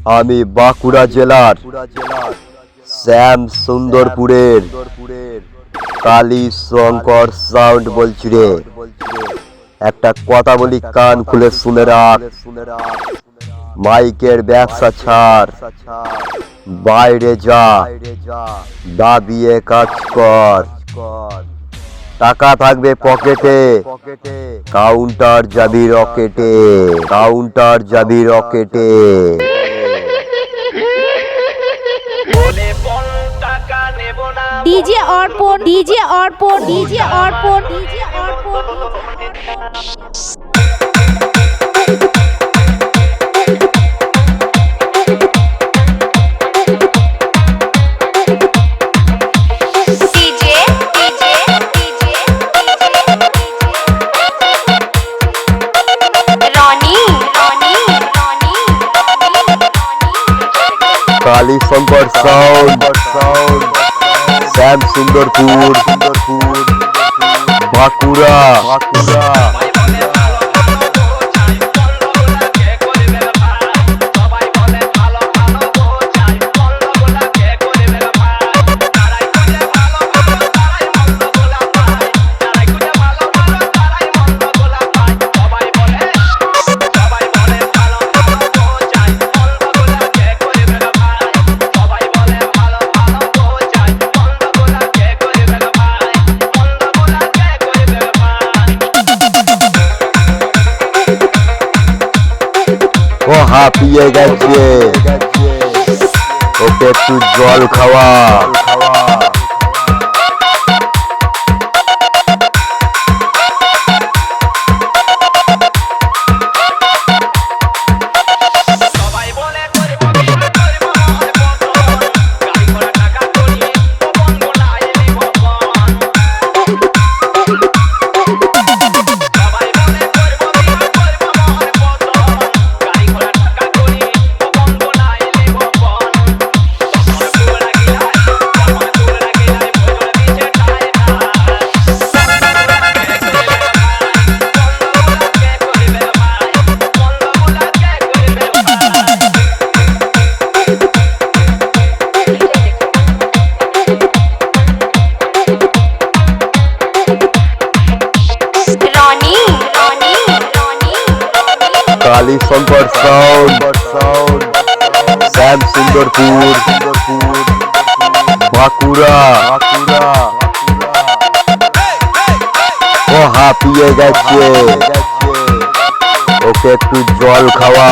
আমি বাঁকুড়া জেলার শ্যাম সুন্দরপুরের কালী শঙ্কর সাউন্ড বলছি রে। একটা কথা বলি, কান খুলে শুনে রাখ। মাইকের ব্যবসা ছাড়, বাইরে যা, দাবিয়ে কাজ কর। টাকা থাকবে পকেটে, কাউন্টার যাবি রকেটে, কাউন্টার যাবি রকেটে। ডিজে অর্পণ, ডিজে অর্পণ, ডিজে অর্পণ, ডিজে অর্পণ। কালী শঙ্কর সাউন্ড, শ্যাম সুন্দরপুর, বাঁকুড়া। ও হাঁপিয়ে গেছে, ওকে একটু জল খাওয়া। কালী শঙ্কর সাউন্ড, শ্যাম সুন্দরপুর, বাঁকুড়া। ও হাঁপিয়ে গেছে, ওকে একটু জল খাওয়া।